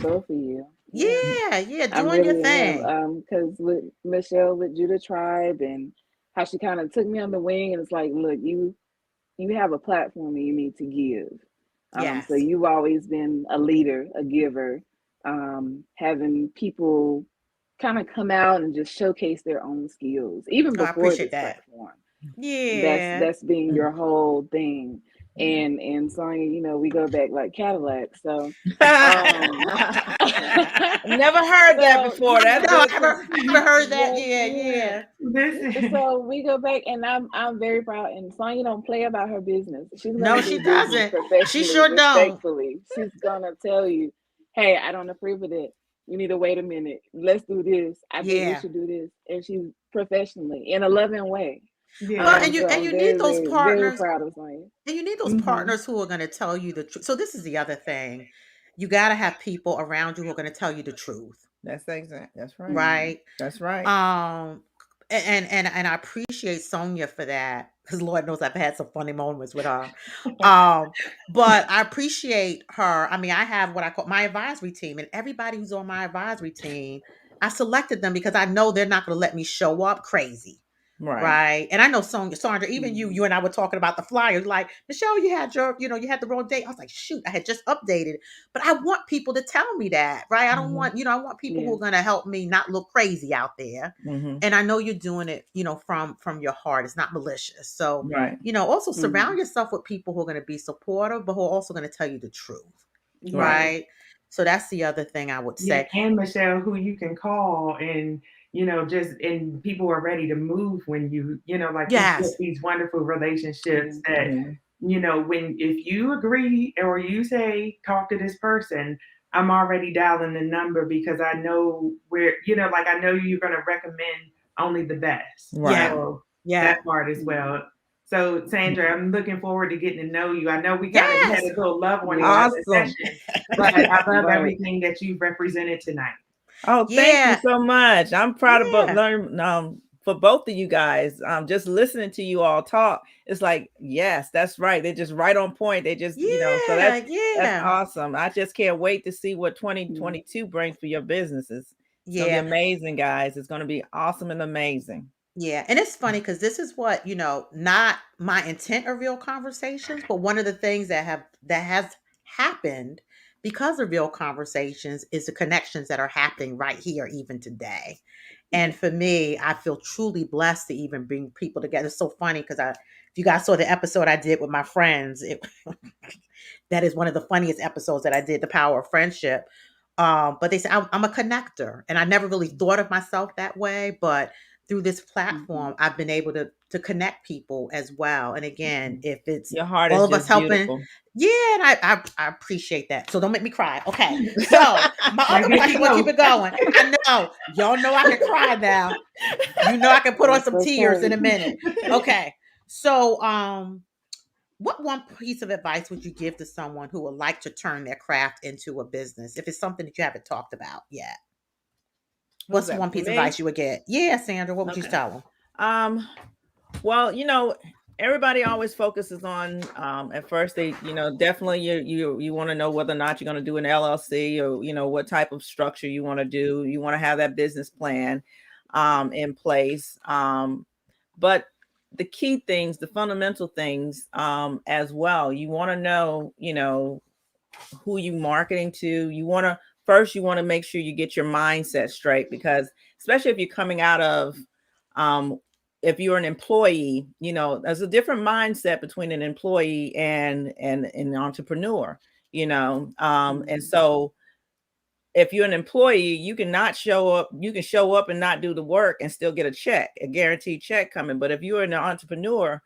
both of you. Yeah, doing your thing. Because with Michelle, with Judah Tribe, and how she kind of took me on the wing, and it's like, look, you have a platform and you need to give. So you've always been a leader, a giver, having people kind of come out and just showcase their own skills, even before this platform. Yeah, that's been your whole thing. And Sonia, we go back like Cadillac. So never heard that before. I never heard that. Yeah. So we go back, and I'm very proud. And Sonia don't play about her business. She doesn't. She sure don't. She's gonna tell you, hey, I don't approve of it. You need to wait a minute. Let's do this. I think we should do this. And she's professionally in a loving way. Yeah. Well, and you need those partners. Very proud of Sonia. And you need those partners who are going to tell you the truth. So this is the other thing. You got to have people around you who are going to tell you the truth. That's exact. That's right. Right. That's right. And I appreciate Sonia for that, because Lord knows I've had some funny moments with her. But I appreciate her. I mean, I have what I call my advisory team, and everybody who's on my advisory team, I selected them because I know they're not going to let me show up crazy. Right. And I know Sandra, even you and I were talking about the flyers, like, Michelle, you had you had the wrong date. I was like, shoot, I had just updated it. But I want people to tell me that, right? I don't want, I want people who are going to help me not look crazy out there. And I know you're doing it, from your heart. It's not malicious. So, also surround yourself with people who are going to be supportive, but who are also going to tell you the truth. Right. So that's the other thing I would say. And Michelle, who you can call and and people are ready to move when you get these wonderful relationships that, if you agree or you say, talk to this person, I'm already dialing the number because I know where, I know you're going to recommend only the best. Right. So that part as well. So Sandra, I'm looking forward to getting to know you. I know we kind of had a little love one session, but I love everything that you've represented tonight. Oh, thank you so much. I'm proud of learning for both of you guys. Just listening to you all talk, it's like, yes, that's right. They're just right on point. They just, so that's awesome. I just can't wait to see what 2022 brings for your businesses. It's gonna be amazing, guys. It's going to be awesome and amazing. Yeah. And it's funny because this is what, not my intent of Real Conversations, but one of the things that has happened because of Real Conversations is the connections that are happening right here, even today. And for me, I feel truly blessed to even bring people together. It's so funny because if you guys saw the episode I did with my friends, that is one of the funniest episodes that I did, The Power of Friendship. But they say I'm a connector, and I never really thought of myself that way. But through this platform, I've been able to connect people as well. And again, if it's your heart all is of us helping, beautiful. and I appreciate that. So don't make me cry. Okay. So my other question, we'll keep it going. I know y'all know I can cry now. I can put on some tears in a minute. Okay. So, what one piece of advice would you give to someone who would like to turn their craft into a business? If it's something that you haven't talked about yet, Who's what's that one for piece of me? advice you would get? Yeah, Sandra, what would you Okay. tell them? Well, everybody always focuses on at first they, definitely you want to know whether or not you're going to do an LLC or what type of structure you want to do. You want to have that business plan in place. But the key things, the fundamental things as well, you want to know, who you marketing to. You want to make sure you get your mindset straight, because especially if you're coming out of if you're an employee, there's a different mindset between an employee and an entrepreneur, and so if you're an employee, you can show up and not do the work and still get a guaranteed check coming. But if you're an entrepreneur,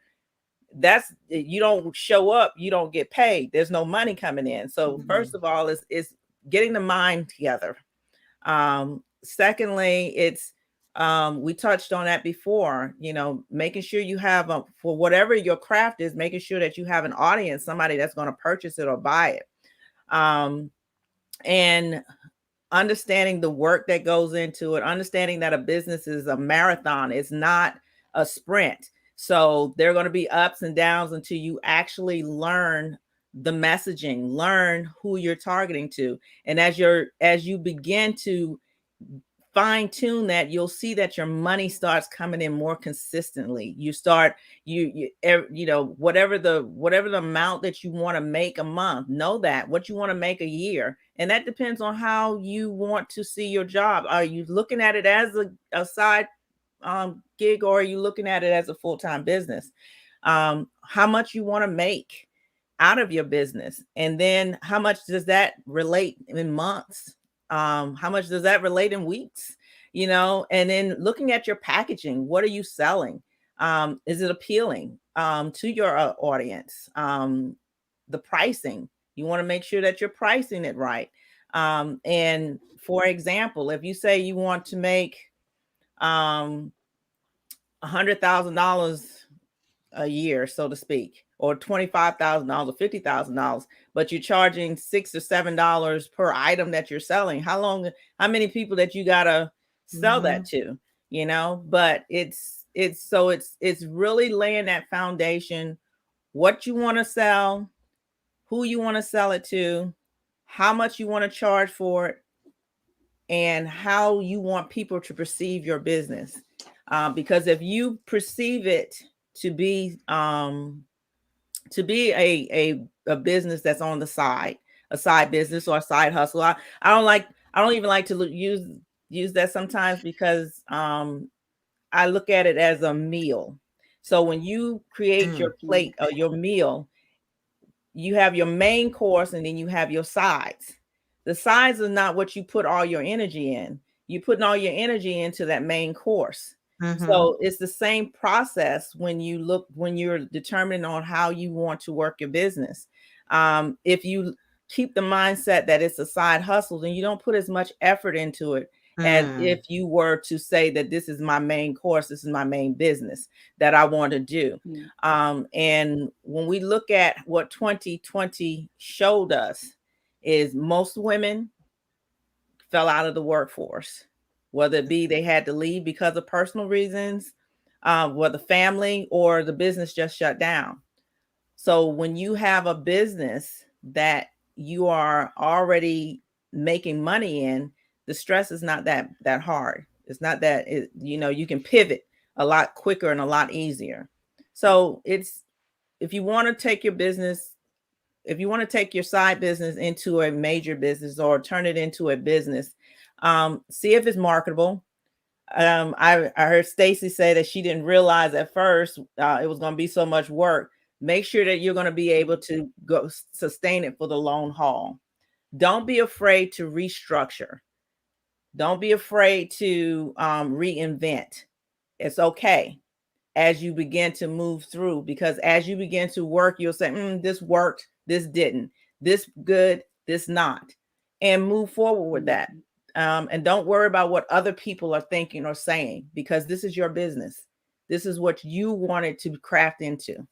that's, you don't show up, you don't get paid, there's no money coming in. So first of all is getting the mind together. Secondly, it's we touched on that before, making sure you have for whatever your craft is, making sure that you have an audience, somebody that's going to purchase it or buy it. And understanding the work that goes into it, understanding that a business is a marathon, it's not a sprint. So there are going to be ups and downs until you actually learn the messaging, learn who you're targeting to. And as you begin to fine tune that, you'll see that your money starts coming in more consistently. You start, whatever the amount that you want to make a month, know that what you want to make a year. And that depends on how you want to see your job. Are you looking at it as a side gig, or are you looking at it as a full-time business? How much you want to make out of your business, and then how much does that relate in months? How much does that relate in weeks? And then looking at your packaging, what are you selling? Is it appealing to your audience? The pricing, you want to make sure that you're pricing it right. And for example, if you say you want to make $100,000 a year, so to speak, or $25,000 or $50,000, but you're charging $6 or $7 per item that you're selling. How many people that you gotta sell that to? But it's really laying that foundation, what you want to sell, who you want to sell it to, how much you want to charge for it, and how you want people to perceive your business. Because if you perceive it to be a business that's on the side, a side business or a side hustle, I don't even like to use that sometimes, because I look at it as a meal. So when you create your plate or your meal, you have your main course and then you have your sides. The sides are not what you put all your energy in. You're putting all your energy into that main course. So it's the same process when you're determining on how you want to work your business. If you keep the mindset that it's a side hustle, then you don't put as much effort into it as if you were to say that this is my main course, this is my main business that I want to do. And when we look at what 2020 showed us, is most women fell out of the workforce, whether it be they had to leave because of personal reasons, whether family or the business just shut down. So when you have a business that you are already making money in, the stress is not that hard. It's not that you can pivot a lot quicker and a lot easier. So if you want to take your side business into a major business or turn it into a business, see if it's marketable. I heard Stacy say that she didn't realize at first it was going to be so much work. Make sure that you're going to be able to go sustain it for the long haul. Don't be afraid to restructure. Don't be afraid to reinvent. It's okay as you begin to move through, because as you begin to work, you'll say, this worked, this didn't, this good, this not, and move forward with that. And don't worry about what other people are thinking or saying, because this is your business. This is what you wanted to craft into.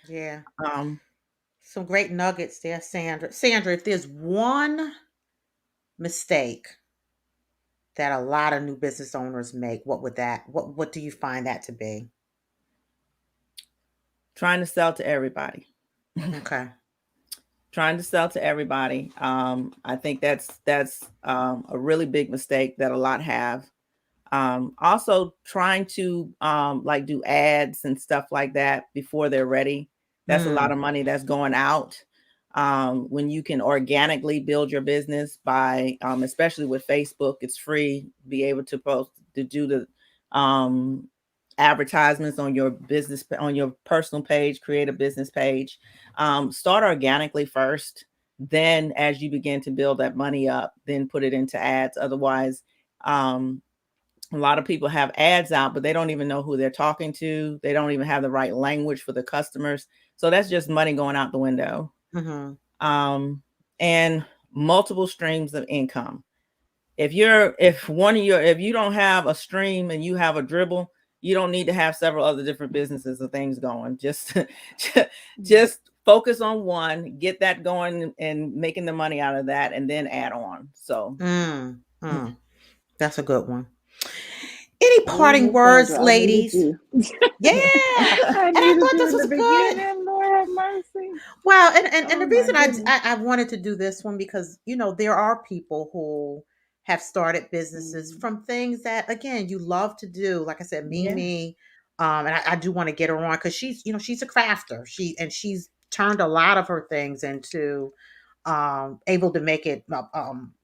Yeah. Um, Some great nuggets there, Sandra. Sandra, if there's one mistake that a lot of new business owners make, what do you find that to be? Trying to sell to everybody. Okay. Trying to sell to everybody. I think that's a really big mistake that a lot have. Also trying to like do ads and stuff like that before they're ready. That's a lot of money that's going out. When you can organically build your business by, especially with Facebook, it's free, be able to post, to do the advertisements on your business, on your personal page, create a business page. Start organically first. Then as you begin to build that money up, then put it into ads. Otherwise, a lot of people have ads out, but they don't even know who they're talking to. They don't even have the right language for the customers. So that's just money going out the window. Mm-hmm. And multiple streams of income. If you don't have a stream and you have a dribble, you don't need to have several other different businesses or things going. Just focus on one, get that going and making the money out of that, and then add on. So that's a good one. Any parting words, ladies? Yeah. I And I needed thought you this in the was good. beginning. Lord have mercy. Well, and Oh the my reason goodness. I wanted to do this one because there are people who have started businesses from things that again you love to do. Like I said, Mimi, and I do want to get her on because she's a crafter. She's turned a lot of her things into able to make it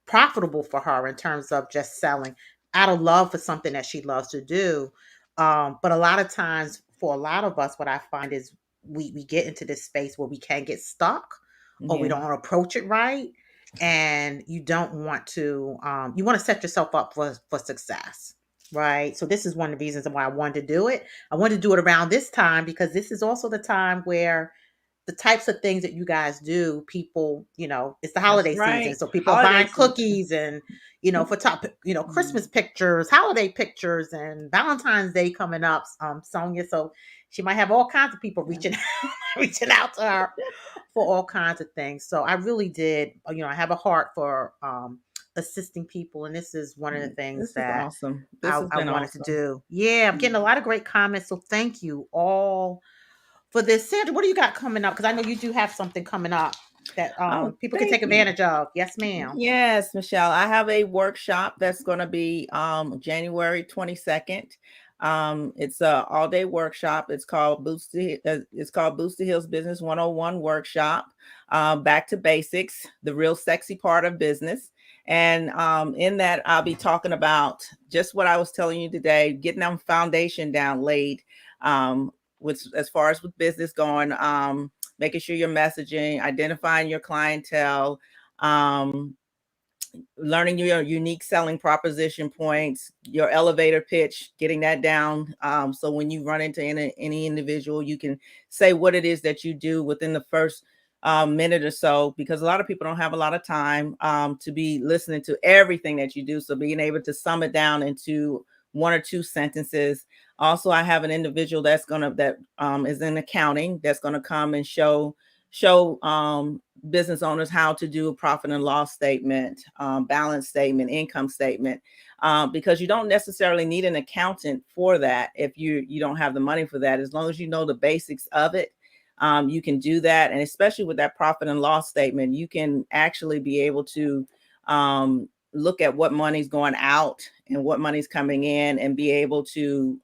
profitable for her in terms of just selling out of love for something that she loves to do. But a lot of times, for a lot of us, what I find is we get into this space where we can get stuck or we Yeah. don't approach it right. And you don't want to, you want to set yourself up for success. Right. So this is one of the reasons why I wanted to do it. I wanted to do it around this time because this is also the time where the types of things that you guys do, people, it's the That's holiday season. right. So people are Holiday buying season. cookies and, for top, Christmas pictures, holiday pictures, and Valentine's Day coming up, Sonia. So she might have all kinds of people reaching out to her for all kinds of things. So I really did, I have a heart for assisting people. And this is one of the things This is that awesome. This has I been wanted to awesome. do. Yeah, I'm getting a lot of great comments. So thank you all for this. Sandra, what do you got coming up? Because I know you do have something coming up that people can take Thank you. advantage of. Yes, ma'am. Yes, Michelle. I have a workshop that's going to be January 22nd. It's a all-day workshop. It's called Bootz to Heelz Business 101 Workshop. Back to basics, the real sexy part of business. And in that, I'll be talking about just what I was telling you today, getting that foundation down laid, as far as with business going, making sure you're messaging, identifying your clientele, learning your unique selling proposition points, your elevator pitch, getting that down. So when you run into any individual, you can say what it is that you do within the first minute or so, because a lot of people don't have a lot of time to be listening to everything that you do. So being able to sum it down into one or two sentences. Also, I have an individual that is in accounting that's going to come and show business owners how to do a profit and loss statement, balance statement, income statement, because you don't necessarily need an accountant for that if you don't have the money for that. As long as you know the basics of it, you can do that. And especially with that profit and loss statement, you can actually be able to look at what money's going out and what money's coming in and be able to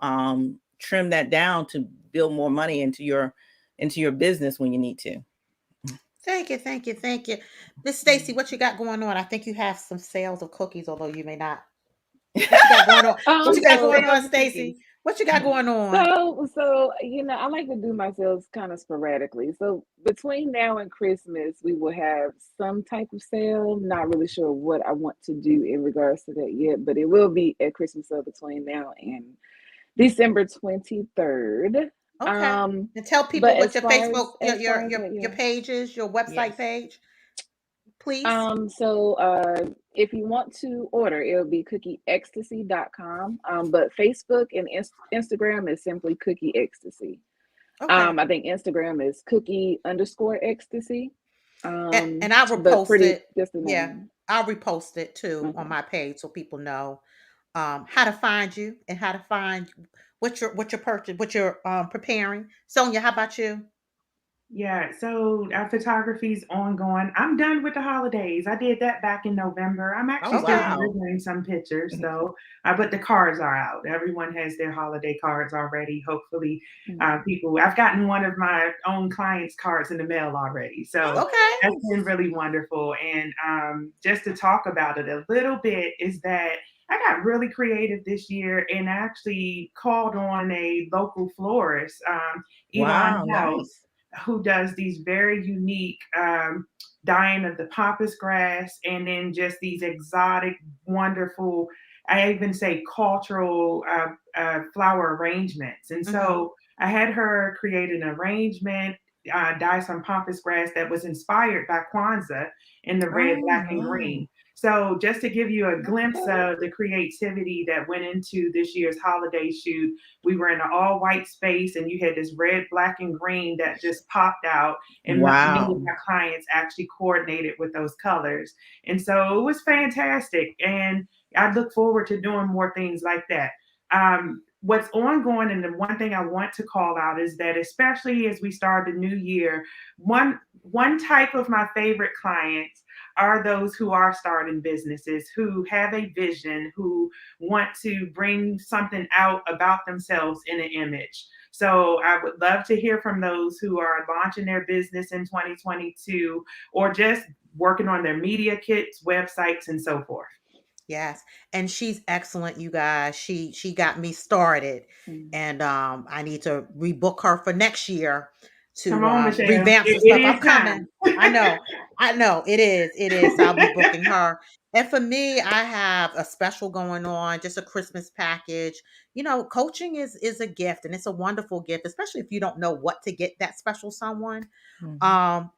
trim that down to build more money into your business when you need to. Thank you. Miss Stacy, what you got going on? I think you have some sales of cookies, although you may not. What you got going on? What you got going on, Stacy? What you got going on? So I like to do my sales kind of sporadically. So between now and Christmas, we will have some type of sale. Not really sure what I want to do in regards to that yet, but it will be at Christmas sale between now and December 23rd. Okay. And tell people but what as your far as Facebook, as far as your that, your page is, your website Yes. page, please. So if you want to order, it'll be cookieecstasy.com. But Facebook and Instagram is simply Cookie Ecstasy. Okay. I think Instagram is cookie_ecstasy. And I will But post pretty it. just the Yeah, name. I'll repost it too on Okay. my page so people know how to find you and how to find what you're purchasing, what you're preparing. Sonia, how about you? Yeah, so photography's ongoing. I'm done with the holidays. I did that back in November. I'm Oh, actually still Okay. wow. delivering some pictures though, but the cards are out. Everyone has their holiday cards already. Hopefully, Mm. people. I've gotten one of my own clients' cards in the mail already, so Okay. that's been really wonderful. And just to talk about it a little bit is that I got really creative this year and actually called on a local florist, Yvonne Wow, House, nice. who does these very unique dyeing of the pampas grass and then just these exotic, wonderful, I even say cultural flower arrangements. And Mm-hmm. so I had her create an arrangement, dye some pampas grass that was inspired by Kwanzaa in the red, Oh, black, and wow. green. So just to give you a glimpse of the creativity that went into this year's holiday shoot, we were in an all white space and you had this red, black, and green that just popped out. And many of Wow. my clients actually coordinated with those colors. And so it was fantastic. And I look forward to doing more things like that. What's ongoing, and the one thing I want to call out is that, especially as we start the new year, one type of my favorite clients are those who are starting businesses, who have a vision, who want to bring something out about themselves in an image. So I would love to hear from those who are launching their business in 2022 or just working on their media kits, websites, and so forth. Yes, and she's excellent, you guys. She got me started, Mm. and I need to rebook her for next year Come to on, Michelle. revamp some It stuff. I'm is coming. time. I know, I know. It is, it is. So I'll be booking her. And for me, I have a special going on, just a Christmas package. You know, coaching is a gift, and it's a wonderful gift, especially if you don't know what to get that special someone. Mhm. Um,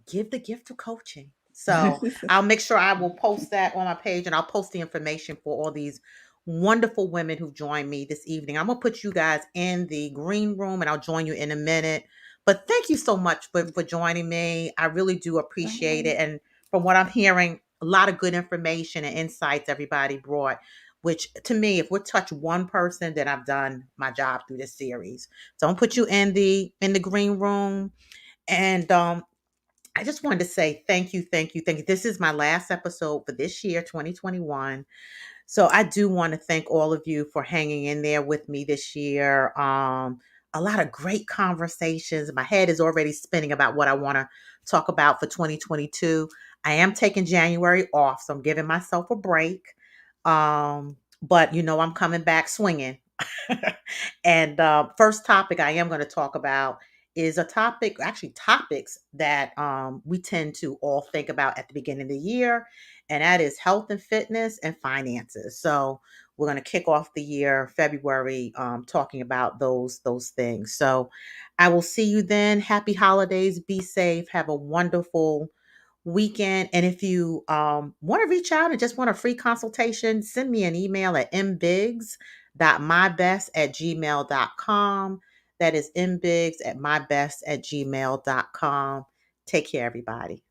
give the gift of coaching. So I'll make sure I will post that on my page and I'll post the information for all these wonderful women who joined me this evening. I'm going to put you guys in the green room and I'll join you in a minute. But thank you so much for joining me. I really do appreciate Oh, it. And from what I'm hearing, a lot of good information and insights everybody brought, which to me, if we touch one person, then I've done my job through this series. So I'll put you in the green room. And I just wanted to say thank you, thank you, thank you. This is my last episode for this year, 2021. So I do want to thank all of you for hanging in there with me this year. A lot of great conversations. My head is already spinning about what I want to talk about for 2022. I am taking January off, so I'm giving myself a break. But I'm coming back swinging. And first topic I am going to talk about is a topic, actually topics that we tend to all think about at the beginning of the year, and that is health and fitness and finances. So we're going to kick off the year February talking about those things. So I will see you then. Happy holidays. Be safe. Have a wonderful weekend. And if you want to reach out and just want a free consultation, send me an email at mbiggs.mybest@gmail.com. That is mbiggs@mybest@gmail.com. Take care, everybody.